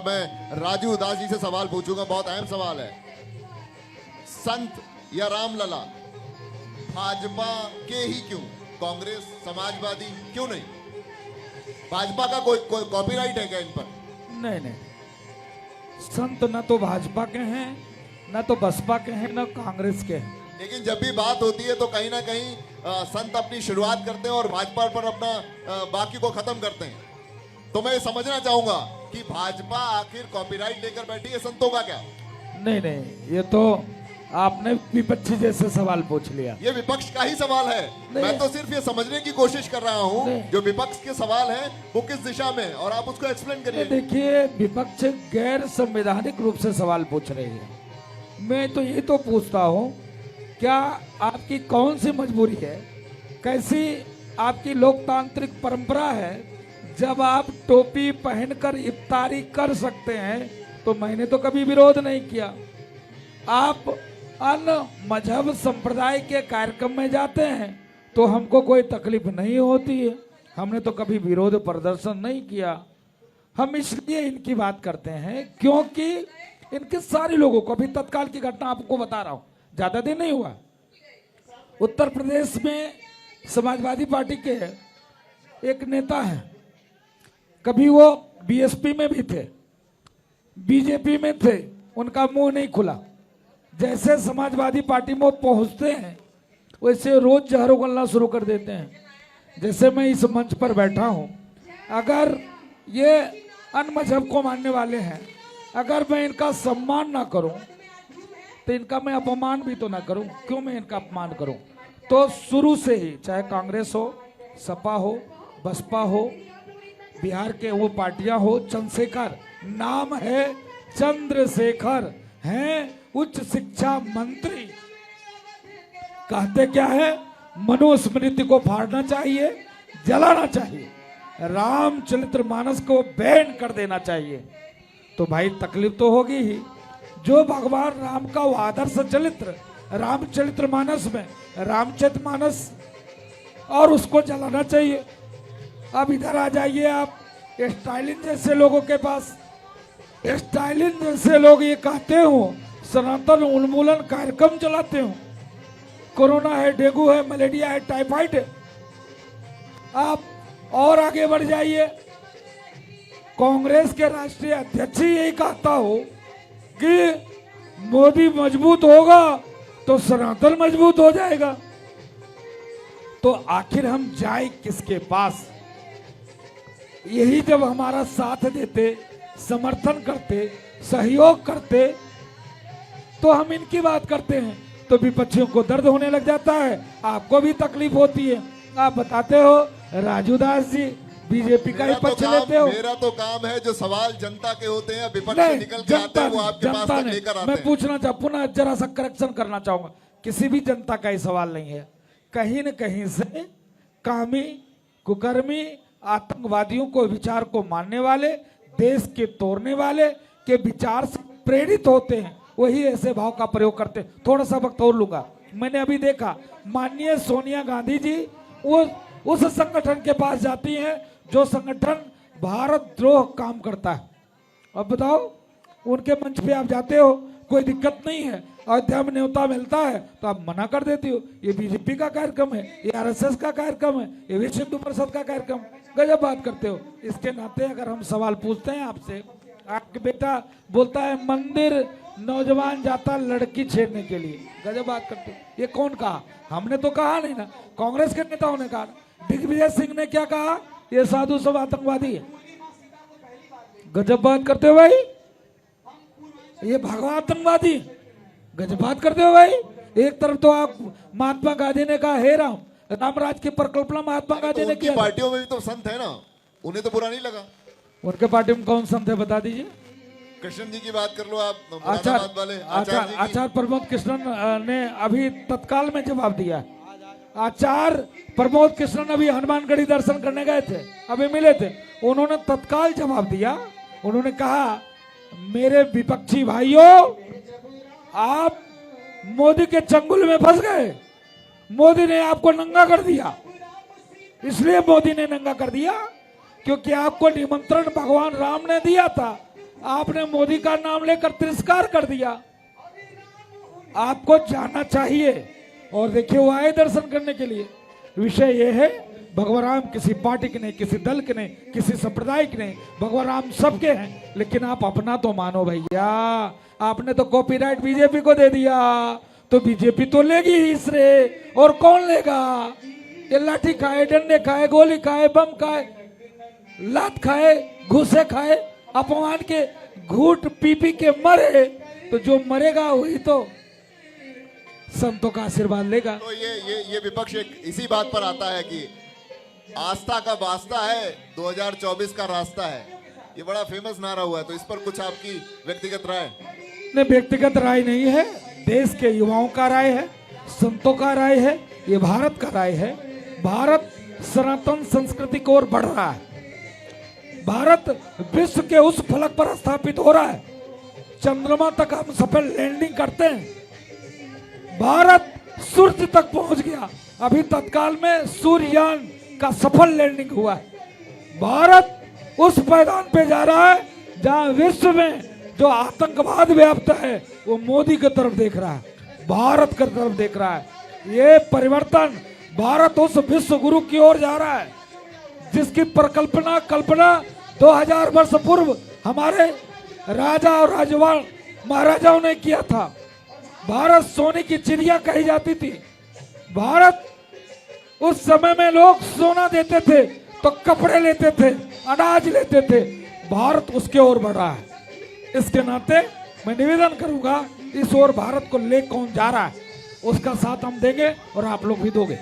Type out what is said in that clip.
मैं राजू दास जी से सवाल पूछूंगा, बहुत अहम सवाल है। संत या रामलला भाजपा के ही क्यों, कांग्रेस समाजवादी क्यों नहीं? भाजपा का कोई कॉपीराइट है क्या इन पर? नहीं नहीं, संत न तो भाजपा के हैं, न तो बसपा के हैं, न कांग्रेस के हैं। लेकिन जब भी बात होती है तो कहीं ना कहीं संत अपनी शुरुआत करते हैं और भाजपा पर अपना बाकी को खत्म करते हैं। तो मैं ये समझना चाहूंगा कि भाजपा आखिर कॉपीराइट लेकर बैठी है संतों का क्या? नहीं नहीं, ये तो आपने विपक्षी जैसे सवाल पूछ लिया। ये विपक्ष का ही सवाल है। मैं तो सिर्फ ये समझने की कोशिश कर रहा हूँ जो विपक्ष के सवाल है वो किस दिशा में, और आप उसको एक्सप्लेन करिए। देखिए, विपक्ष गैर संवैधानिक रूप से सवाल पूछ रहे हैं। मैं तो ये तो पूछता हूँ, क्या आपकी कौन सी मजबूरी है, कैसी आपकी लोकतांत्रिक परंपरा है, जब आप टोपी पहनकर इफ्तारी कर सकते हैं? तो मैंने तो कभी विरोध नहीं किया। आप अन्य मजहब संप्रदाय के कार्यक्रम में जाते हैं तो हमको कोई तकलीफ नहीं होती है, हमने तो कभी विरोध प्रदर्शन नहीं किया। हम इसलिए इनकी बात करते हैं क्योंकि इनके सारे लोगों को, अभी तत्काल की घटना आपको बता रहा हूं, ज्यादा दिन नहीं हुआ, उत्तर प्रदेश में समाजवादी पार्टी के एक नेता हैं, कभी वो बीएसपी में भी थे, बीजेपी में थे, उनका मुंह नहीं खुला। जैसे समाजवादी पार्टी में पहुंचते हैं वैसे रोज जहर उगलना शुरू कर देते हैं। जैसे मैं इस मंच पर बैठा हूं, अगर ये अन्य मजहब को मानने वाले हैं, अगर मैं इनका सम्मान ना करूं तो इनका मैं अपमान भी तो ना करूं। क्यों मैं इनका अपमान करूं? तो शुरू से ही, चाहे कांग्रेस हो, सपा हो, बसपा हो, बिहार के वो पार्टियां हो, चंद्रशेखर नाम है, चंद्रशेखर हैं उच्च शिक्षा मंत्री। कहते क्या है? मनुस्मृति को फाड़ना चाहिए, जलाना चाहिए, रामचरितमानस को बैन कर देना चाहिए। तो भाई तकलीफ तो होगी ही। जो भगवान राम का वो आदर्श चरित्र रामचरितमानस में, रामचरितमानस, और उसको जलाना चाहिए। अब इधर आ जाइए आप स्टालिन जैसे लोगों के पास। स्टालिन जैसे लोग ये कहते हो सनातन उन्मूलन कार्यक्रम चलाते हो, कोरोना है, डेंगू है, मलेरिया है, टाइफाइड है। आप और आगे बढ़ जाइए, कांग्रेस के राष्ट्रीय अध्यक्ष यही कहता हो कि मोदी मजबूत होगा तो सनातन मजबूत हो जाएगा। तो आखिर हम जाए किसके पास? यही जब हमारा साथ देते, समर्थन करते, सहयोग करते, तो हम इनकी बात करते हैं तो विपक्षियों को दर्द होने लग जाता है, आपको भी तकलीफ होती है। आप बताते हो राजू दास जी बीजेपी का ही पक्ष लेते हो। मेरा तो काम है जो सवाल जनता के होते हैं, विपक्ष से निकल के आते हैं, वो आपके पास तक लेकर आते हैं। मैं पूछना चाहूँ, पुनः जरा सा करेक्शन करना चाहूंगा, किसी भी जनता का ही सवाल नहीं है। कहीं न कहीं से कामी, कुकर्मी, आतंकवादियों को, विचार को मानने वाले, देश के तोड़ने वाले के विचार से प्रेरित होते हैं, वही ऐसे भाव का प्रयोग करते हैं। थोड़ा सा वक्त और लूंगा। मैंने अभी देखा माननीय सोनिया गांधी जी वो उस संगठन के पास जाती हैं जो संगठन भारत द्रोह काम करता है। अब बताओ, उनके मंच पे आप जाते हो, कोई दिक्कत नहीं है, अयोध्या में न्योता मिलता है तो आप मना कर देती हो, ये बीजेपी का कार्यक्रम है, ये आरएसएस का कार्यक्रम है, ये विश्व हिंदू परिषद का कार्यक्रम। गजब बात करते हो। इसके नाते अगर हम सवाल पूछते हैं आपसे, आपके बेटा बोलता है मंदिर नौजवान जाता लड़की छेड़ने के लिए, गजब बात करते हो। ये कौन कहा? हमने तो कहा नहीं ना, कांग्रेस के नेताओं ने कहा। दिग्विजय सिंह ने क्या कहा? ये साधु सब आतंकवादी है। गजब बात करते हो भाई, ये भगवा आतंकवादी, गजब बात करते हो भाई। एक तरफ तो आप महात्मा गांधी ने कहा हे राम, रामराज की परिकल्पना महात्मा गांधी ने किया। पार्टियों में भी तो संत है ना, उन्हें तो बुरा नहीं लगा। उनके पार्टी में कौन संत है बता दीजिए? कृष्ण जी की बात कर लो आप, आचार्य प्रमोद कृष्णन ने अभी तत्काल में जवाब दिया। आचार्य प्रमोद कृष्णन अभी हनुमानगढ़ी दर्शन करने गए थे, अभी मिले थे, उन्होंने तत्काल जवाब दिया। उन्होंने कहा मेरे विपक्षी भाइयों, आप मोदी के चंगुल में फंस गए, मोदी ने आपको नंगा कर दिया। इसलिए मोदी ने नंगा कर दिया क्योंकि आपको निमंत्रण भगवान राम ने दिया था आपने मोदी का नाम लेकर तिरस्कार कर दिया। आपको जाना चाहिए। और देखिए वो आए दर्शन करने के लिए। विषय ये है, भगवान राम किसी पार्टी के नहीं, किसी दल के नहीं, किसी संप्रदाय के नहीं, भगवान राम सबके हैं। लेकिन आप अपना तो मानो भैया। आपने तो कॉपीराइट बीजेपी को दे दिया, तो बीजेपी तो लेगी ही इससे, और कौन लेगा? ये लाठी खाए, डंडे खाए, गोली खाए, बम खाए, लात खाए, घूसे खाए, अपमान के घूट पी पी के मरे, तो जो मरेगा वही तो संतों का आशीर्वाद लेगा। तो ये विपक्ष एक इसी बात पर आता है कि आस्था का वास्ता है, 2024 का रास्ता है। ये बड़ा फेमस नारा हुआ है, तो इस पर कुछ आपकी व्यक्तिगत राय? नहीं, व्यक्तिगत राय नहीं है, देश के युवाओं का राय है, संतों का राय है, ये भारत का राय है। भारत सनातन संस्कृति की ओर बढ़ रहा है। भारत विश्व के उस फलक पर स्थापित हो रहा है। चंद्रमा तक हम सफल लैंडिंग करते हैं। भारत सूर्य तक पहुंच गया। अभी तत्काल में सूर्ययान का सफल लैंडिंग हुआ है। भारत उस मैदान पे जा रहा है जहां विश्व में जो आतंकवाद व्याप्त है वो मोदी की तरफ देख रहा है, भारत की तरफ देख रहा है। ये परिवर्तन, भारत उस विश्व गुरु की ओर जा रहा है जिसकी कल्पना 2000 वर्ष पूर्व हमारे राजा और राजवान महाराजाओं ने किया था। भारत सोने की चिड़िया कही जाती थी। भारत उस समय में लोग सोना देते थे तो कपड़े लेते थे, अनाज लेते थे। भारत उसके ओर बढ़ रहा है। इसके नाते मैं निवेदन करूंगा, इस ओर भारत को ले कौन जा रहा है उसका साथ हम देंगे और आप लोग भी दोगे।